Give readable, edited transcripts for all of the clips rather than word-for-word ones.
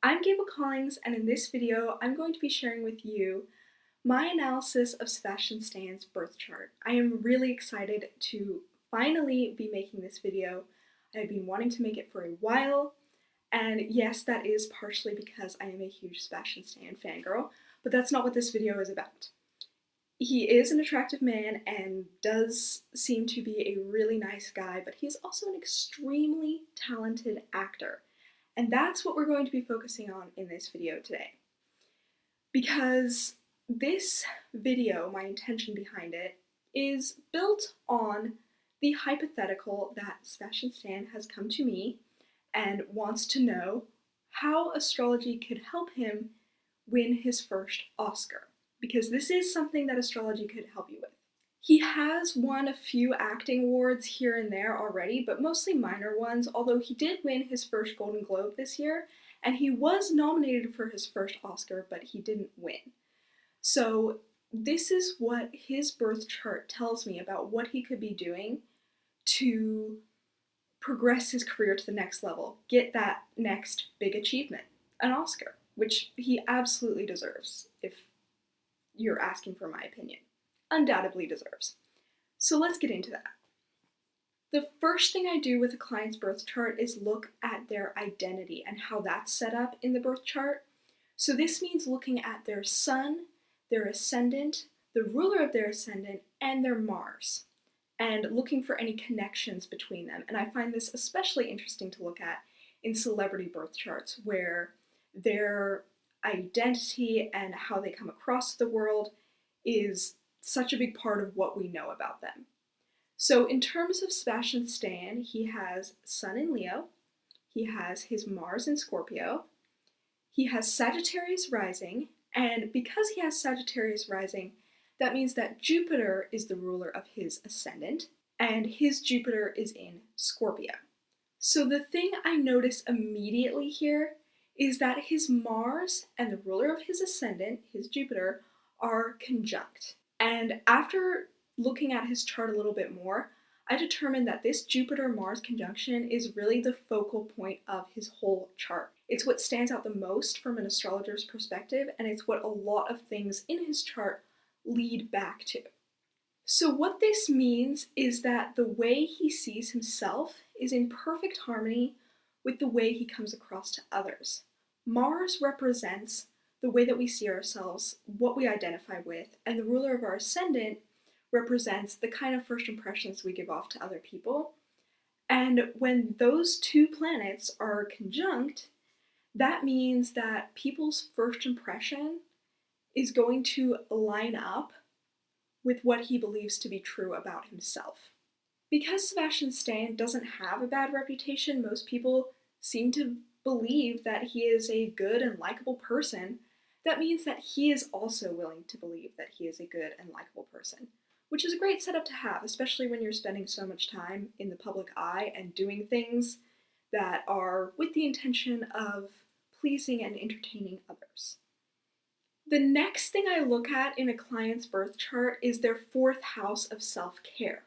I'm Gable Collins, and in this video, I'm going to be sharing with you my analysis of Sebastian Stan's birth chart. I am really excited to finally be making this video. I've been wanting to make it for a while, and yes, that is partially because I am a huge Sebastian Stan fangirl, but that's not what this video is about. He is an attractive man and does seem to be a really nice guy, but he's also an extremely talented actor. And that's what we're going to be focusing on in this video today. Because this video, my intention behind it, is built on the hypothetical that Sebastian Stan has come to me and wants to know how astrology could help him win his first Oscar. Because this is something that astrology could help you with. He has won a few acting awards here and there already, but mostly minor ones, although he did win his first Golden Globe this year, and he was nominated for his first Oscar, but he didn't win. So this is what his birth chart tells me about what he could be doing to progress his career to the next level, get that next big achievement, an Oscar, which he absolutely deserves, if you're asking for my opinion. Undoubtedly deserves. So let's get into that. The first thing I do with a client's birth chart is look at their identity and how that's set up in the birth chart. So this means looking at their sun, their ascendant, the ruler of their ascendant, and their Mars, and looking for any connections between them. And I find this especially interesting to look at in celebrity birth charts, where their identity and how they come across the world is such a big part of what we know about them. So in terms of Sebastian Stan, he has Sun in Leo, he has his Mars in Scorpio, he has Sagittarius rising, and because he has Sagittarius rising, that means that Jupiter is the ruler of his ascendant, and his Jupiter is in Scorpio. So the thing I notice immediately here is that his Mars and the ruler of his ascendant, his Jupiter, are conjunct. And after looking at his chart a little bit more, I determined that this Jupiter-Mars conjunction is really the focal point of his whole chart. It's what stands out the most from an astrologer's perspective, and it's what a lot of things in his chart lead back to. So what this means is that the way he sees himself is in perfect harmony with the way he comes across to others. Mars represents the way that we see ourselves, what we identify with, and the ruler of our ascendant represents the kind of first impressions we give off to other people. And when those two planets are conjunct, that means that people's first impression is going to line up with what he believes to be true about himself. Because Sebastian Stan doesn't have a bad reputation, most people seem to believe that he is a good and likable person. That means that he is also willing to believe that he is a good and likable person, which is a great setup to have, especially when you're spending so much time in the public eye and doing things that are with the intention of pleasing and entertaining others. The next thing I look at in a client's birth chart is their fourth house of self-care.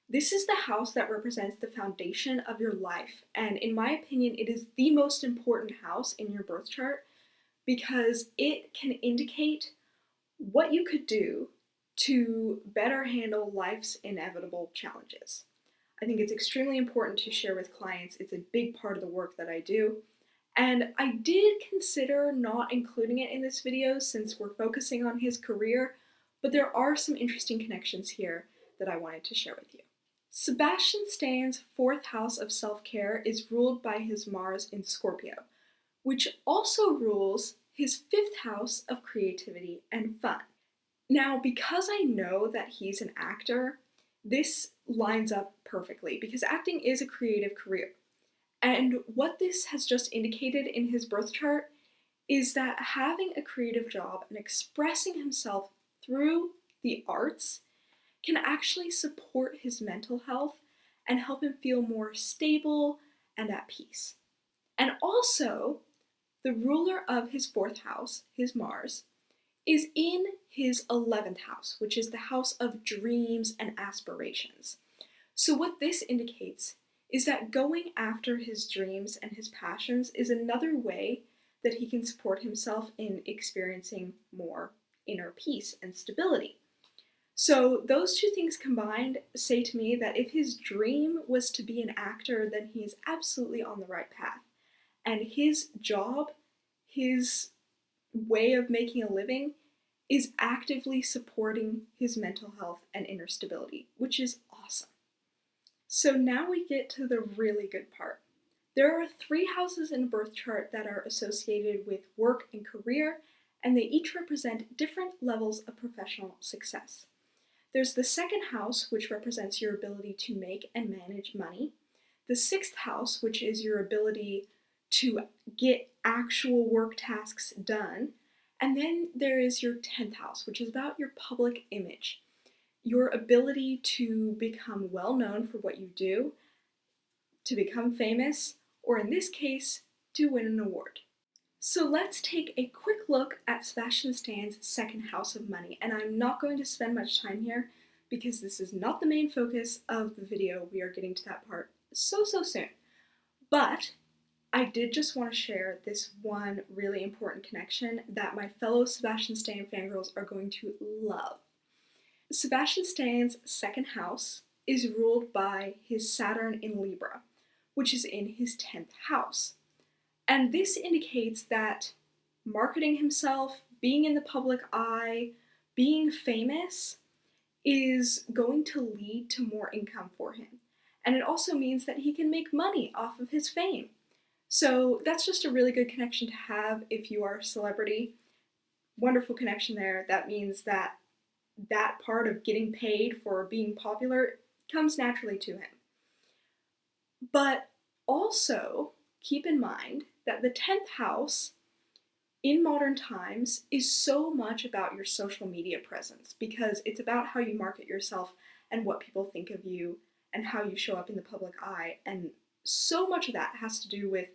This is the house that represents the foundation of your life, and in my opinion, it is the most important house in your birth chart because it can indicate what you could do to better handle life's inevitable challenges. I think it's extremely important to share with clients. It's a big part of the work that I do, and I did consider not including it in this video since we're focusing on his career, but there are some interesting connections here that I wanted to share with you. Sebastian Stan's fourth house of self-care is ruled by his Mars in Scorpio, which also rules his fifth house of creativity and fun. Now, because I know that he's an actor, this lines up perfectly because acting is a creative career. And what this has just indicated in his birth chart is that having a creative job and expressing himself through the arts can actually support his mental health and help him feel more stable and at peace. And also, the ruler of his fourth house, his Mars, is in his 11th house, which is the house of dreams and aspirations. So what this indicates is that going after his dreams and his passions is another way that he can support himself in experiencing more inner peace and stability. So those two things combined say to me that if his dream was to be an actor, then he is absolutely on the right path. And his job, his way of making a living, is actively supporting his mental health and inner stability, which is awesome. So now we get to the really good part. There are 3 houses in a birth chart that are associated with work and career, and they each represent different levels of professional success. There's the 2nd house, which represents your ability to make and manage money. The 6th house, which is your ability to get actual work tasks done. And then there is your 10th house, which is about your public image, your ability to become well known for what you do, to become famous, or in this case, to win an award. So let's take a quick look at Sebastian Stan's 2nd house of money, and I'm not going to spend much time here because this is not the main focus of the video. We are getting to that part so soon. But I did just want to share this one really important connection that my fellow Sebastian Stan fangirls are going to love. Sebastian Stan's 2nd house is ruled by his Saturn in Libra, which is in his 10th house. And this indicates that marketing himself, being in the public eye, being famous is going to lead to more income for him. And it also means that he can make money off of his fame. So that's just a really good connection to have if you are a celebrity. Wonderful connection there. That means that that part of getting paid for being popular comes naturally to him. But also keep in mind that the 10th house in modern times is so much about your social media presence because it's about how you market yourself and what people think of you and how you show up in the public eye. And so much of that has to do with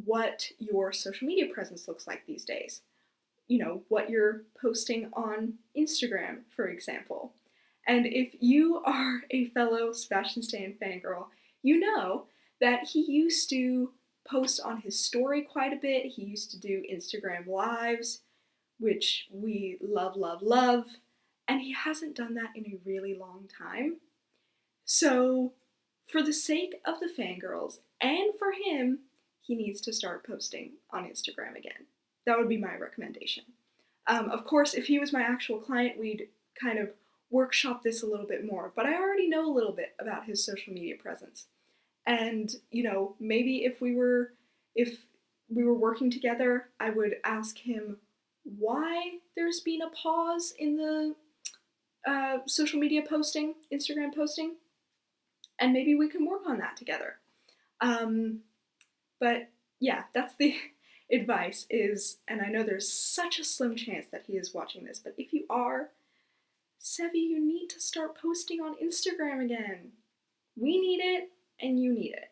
what your social media presence looks like these days. You know, what you're posting on Instagram, for example. And if you are a fellow Sebastian Stan fangirl, you know that he used to post on his story quite a bit. He used to do Instagram lives, which we love, and he hasn't done that in a really long time. So, for the sake of the fangirls and for him, he needs to start posting on Instagram again. That would be my recommendation. Of course, if he was my actual client, we'd kind of workshop this a little bit more, but I already know a little bit about his social media presence. And, you know, maybe if we were working together, I would ask him why there's been a pause in the social media posting, Instagram posting, and maybe we can work on that together. But yeah, that's the advice is, and I know there's such a slim chance that he is watching this, but if you are, Sevi, you need to start posting on Instagram again. We need it, and you need it.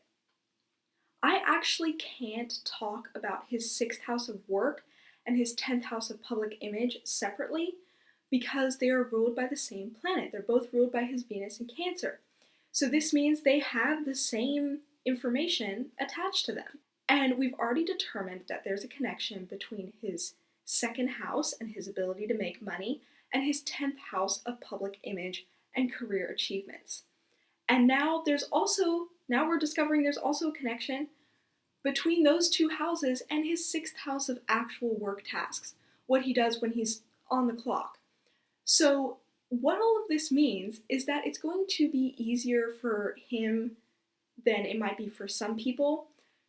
I actually can't talk about his 6th house of work and his 10th house of public image separately because they are ruled by the same planet. They're both ruled by his Venus in Cancer. So this means they have the same information attached to them. And we've already determined that there's a connection between his 2nd house and his ability to make money and his 10th house of public image and career achievements. And now we're discovering there's also a connection between those 2 houses and his 6th house of actual work tasks, what he does when he's on the clock. So what all of this means is that it's going to be easier for him than it might be for some people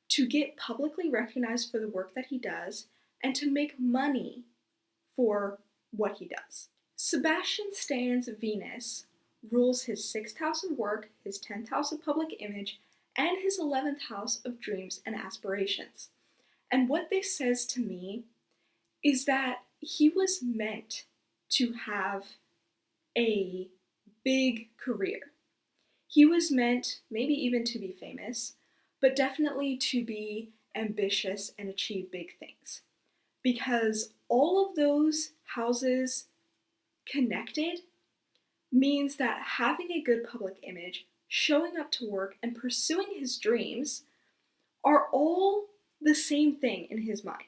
to get publicly recognized for the work that he does and to make money for what he does. Sebastian Stan's Venus rules his 6th house of work, his 10th house of public image, and his 11th house of dreams and aspirations. And what this says to me is that he was meant to have a big career. He was meant maybe even to be famous, but definitely to be ambitious and achieve big things. Because all of those houses connected means that having a good public image, showing up to work, and pursuing his dreams are all the same thing in his mind.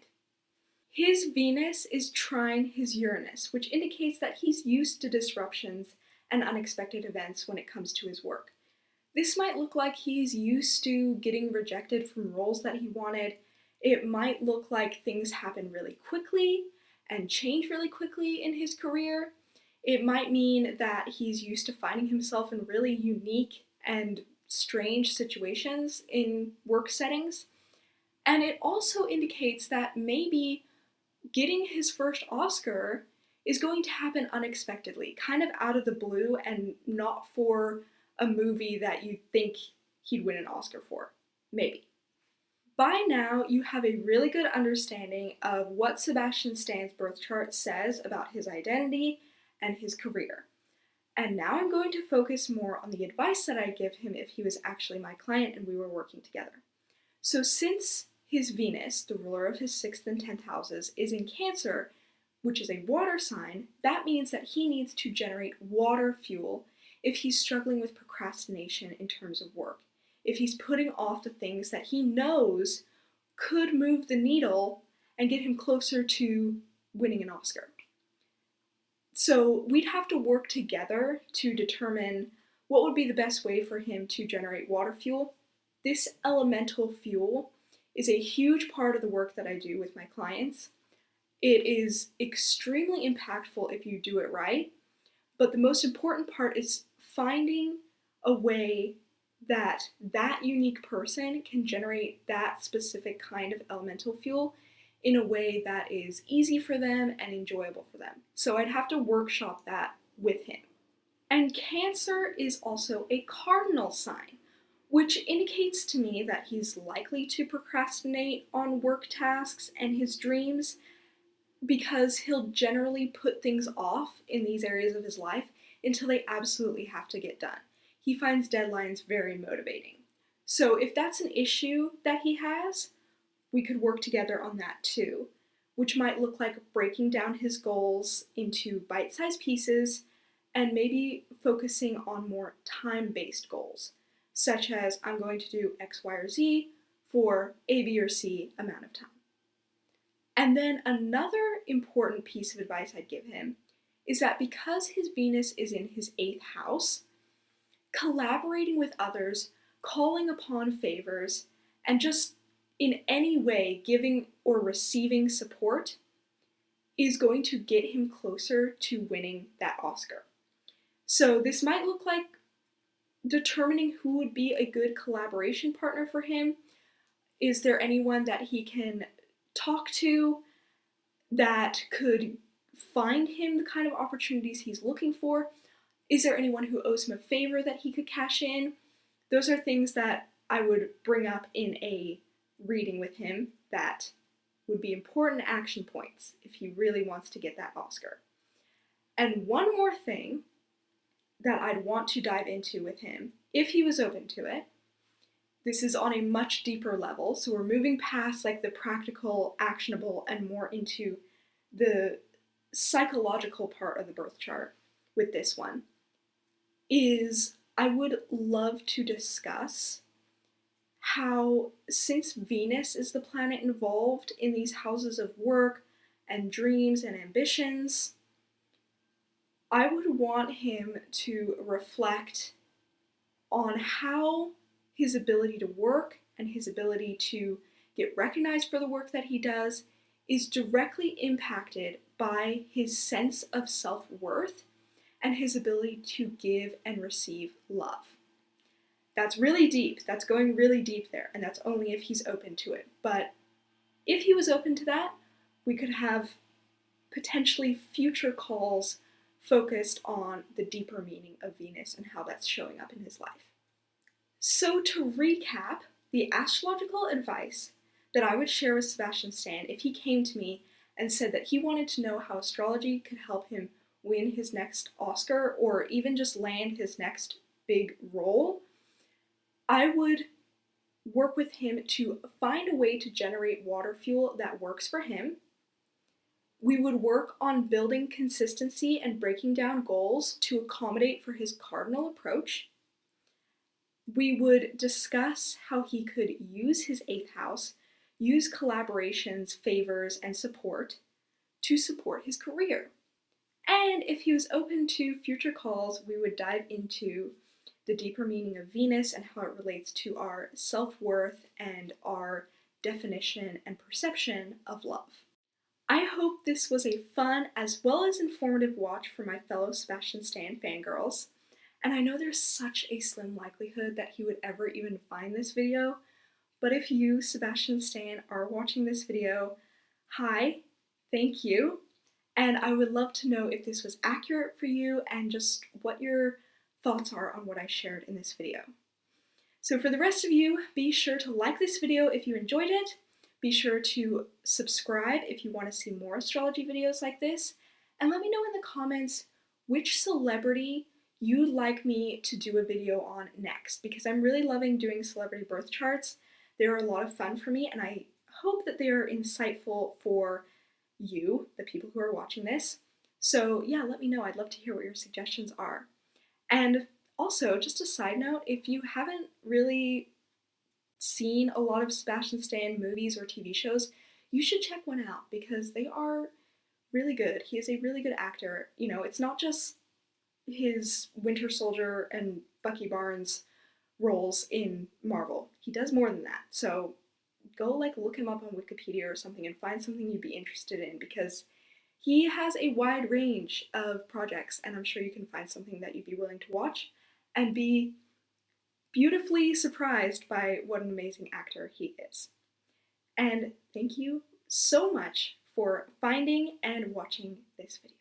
His Venus is trine his Uranus, which indicates that he's used to disruptions and unexpected events when it comes to his work. This might look like he's used to getting rejected from roles that he wanted. It might look like things happen really quickly and change really quickly in his career. It might mean that he's used to finding himself in really unique and strange situations in work settings. And it also indicates that maybe getting his first Oscar is going to happen unexpectedly, kind of out of the blue, and not for a movie that you'd think he'd win an Oscar for. Maybe. By now, you have a really good understanding of what Sebastian Stan's birth chart says about his identity and his career. And now I'm going to focus more on the advice that I'd give him if he was actually my client and we were working together. So since his Venus, the ruler of his 6th and 10th houses, is in Cancer, which is a water sign, that means that he needs to generate water fuel if he's struggling with procrastination in terms of work, if he's putting off the things that he knows could move the needle and get him closer to winning an Oscar. So we'd have to work together to determine what would be the best way for him to generate water fuel. This elemental fuel is a huge part of the work that I do with my clients. It is extremely impactful if you do it right, but the most important part is finding a way that that unique person can generate that specific kind of elemental fuel in a way that is easy for them and enjoyable for them. So I'd have to workshop that with him. And Cancer is also a cardinal sign, which indicates to me that he's likely to procrastinate on work tasks and his dreams because he'll generally put things off in these areas of his life until they absolutely have to get done. He finds deadlines very motivating. So if that's an issue that he has, we could work together on that too, which might look like breaking down his goals into bite-sized pieces and maybe focusing on more time-based goals, such as I'm going to do X, Y, or Z for A, B, or C amount of time. And then another important piece of advice I'd give him is that because his Venus is in his 8th house, collaborating with others, calling upon favors, and just in any way giving or receiving support is going to get him closer to winning that Oscar. So this might look like determining who would be a good collaboration partner for him. Is there anyone that he can talk to that could find him the kind of opportunities he's looking for? Is there anyone who owes him a favor that he could cash in? Those are things that I would bring up in a reading with him that would be important action points if he really wants to get that Oscar. And one more thing that I'd want to dive into with him, if he was open to it, this is on a much deeper level, so we're moving past like the practical, actionable, and more into the psychological part of the birth chart with this one, is I would love to discuss how, since Venus is the planet involved in these houses of work and dreams and ambitions, I would want him to reflect on how his ability to work and his ability to get recognized for the work that he does is directly impacted by his sense of self-worth and his ability to give and receive love. That's really deep. That's going really deep there, and that's only if he's open to it. But if he was open to that, we could have potentially future calls focused on the deeper meaning of Venus and how that's showing up in his life. So to recap, the astrological advice that I would share with Sebastian Stan if he came to me and said that he wanted to know how astrology could help him win his next Oscar or even just land his next big role, I would work with him to find a way to generate water fuel that works for him. We would work on building consistency and breaking down goals to accommodate for his cardinal approach. We would discuss how he could use his 8th house use collaborations, favors, and support to support his career. And if he was open to future calls, we would dive into the deeper meaning of Venus and how it relates to our self-worth and our definition and perception of love. I hope this was a fun as well as informative watch for my fellow Sebastian Stan fangirls. And I know there's such a slim likelihood that he would ever even find this video, but if you, Sebastian Stan, are watching this video, hi, thank you, and I would love to know if this was accurate for you and just what your thoughts are on what I shared in this video. So for the rest of you, be sure to like this video if you enjoyed it, be sure to subscribe if you want to see more astrology videos like this, and let me know in the comments which celebrity you'd like me to do a video on next, because I'm really loving doing celebrity birth charts. They're a lot of fun for me, and I hope that they are insightful for you, the people who are watching this. So yeah, let me know. I'd love to hear what your suggestions are. And also, just a side note, if you haven't really seen a lot of Sebastian Stan movies or TV shows, you should check one out because they are really good. He is a really good actor. You know, it's not just his Winter Soldier and Bucky Barnes roles in Marvel. He does more than that. So go look him up on Wikipedia or something and find something you'd be interested in, because he has a wide range of projects, and I'm sure you can find something that you'd be willing to watch and be beautifully surprised by what an amazing actor he is. And thank you so much for finding and watching this video.